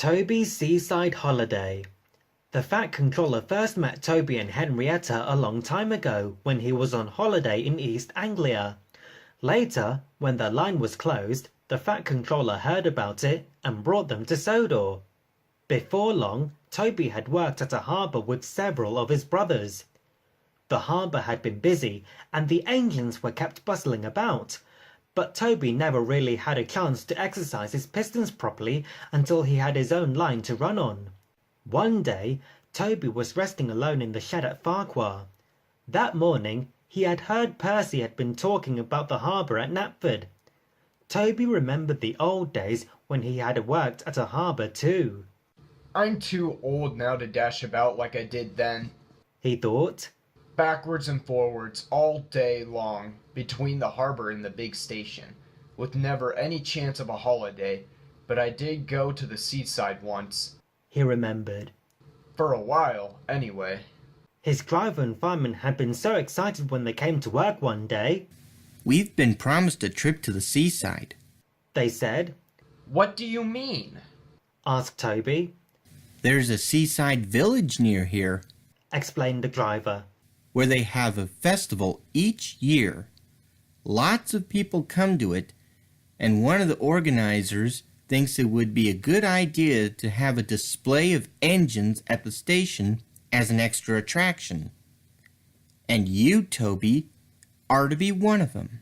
Toby's Seaside Holiday. The Fat Controller first met Toby and Henrietta a long time ago when he was on holiday in East Anglia. Later, when their line was closed, the Fat Controller heard about it and brought them to Sodor. Before long, Toby had worked at a harbour with several of his brothers. The harbour had been busy and the engines were kept bustling about, but Toby never really had a chance to exercise his pistons properly until he had his own line to run on. One day, Toby was resting alone in the shed at Farquhar. That morning, he had heard Percy had been talking about the harbour at Knapford. Toby remembered the old days when he had worked at a harbour too. I'm too old now to dash about like I did then, he thought. Backwards and forwards all day long between the harbour and the big station, with never any chance of a holiday, but I did go to the seaside once. He remembered. For a while, anyway. His driver and fireman had been so excited when they came to work one day. "We've been promised a trip to the seaside," they said. What do you mean? Asked Toby. "There's a seaside village near here," explained the driver, "where they have a festival each year. Lots of people come to it, and one of the organizers thinks it would be a good idea to have a display of engines at the station as an extra attraction. And you, Toby, are to be one of them."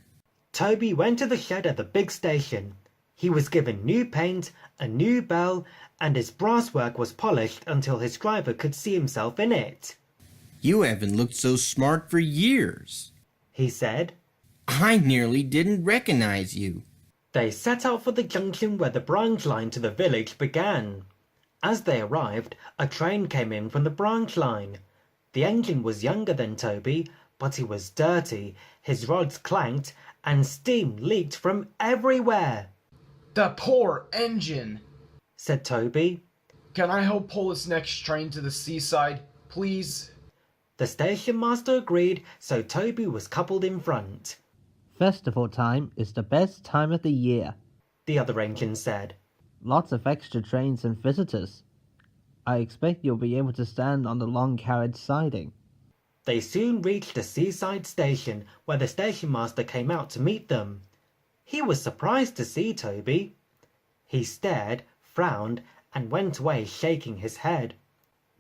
Toby went to the shed at the big station. He was given new paint, a new bell, and his brasswork was polished until his driver could see himself in it. "You haven't looked so smart for years," he said. "I nearly didn't recognize you." They set out for the junction where the branch line to the village began. As they arrived, a train came in from the branch line. The engine was younger than Toby, but he was dirty, his rods clanked, and steam leaked from everywhere. The poor engine, said Toby. Can I help pull this next train to the seaside, please? The station master agreed, so Toby was coupled in front. Festival time is the best time of the year, the other engine said. Lots of extra trains and visitors. I expect you'll be able to stand on the long carriage siding. They soon reached the seaside station, where the station master came out to meet them. He was surprised to see Toby. He stared, frowned, and went away shaking his head.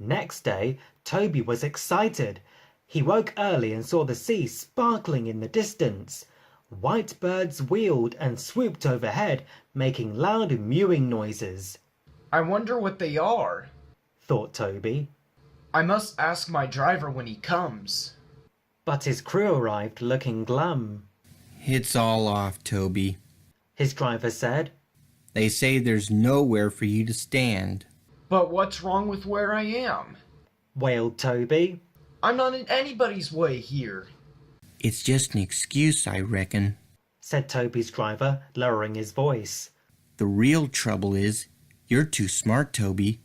Next day, Toby was excited. He woke early and saw the sea sparkling in the distance. White birds wheeled and swooped overhead, making loud mewing noises. I wonder what they are, thought Toby. I must ask my driver when he comes. But his crew arrived looking glum. "It's all off, Toby," his driver said. "They say there's nowhere for you to stand." But what's wrong with where I am? Wailed Toby. I'm not in anybody's way here. "It's just an excuse, I reckon," said Toby's driver, lowering his voice. "The real trouble is, you're too smart, Toby.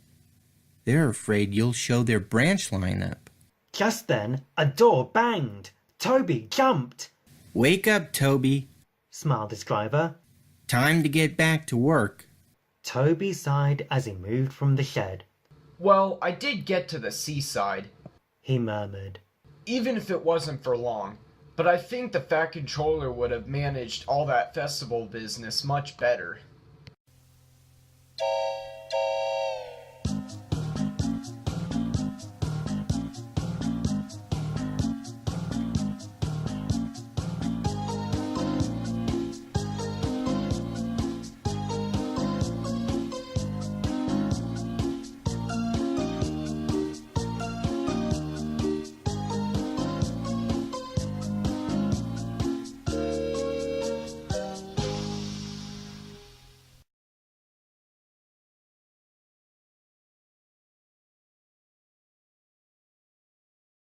They're afraid you'll show their branch line up." Just then, a door banged. Toby jumped. "Wake up, Toby," smiled his driver. "Time to get back to work." Toby sighed as he moved from the shed. Well, I did get to the seaside, he murmured. Even if it wasn't for long. But I think the Fat Controller would have managed all that festival business much better.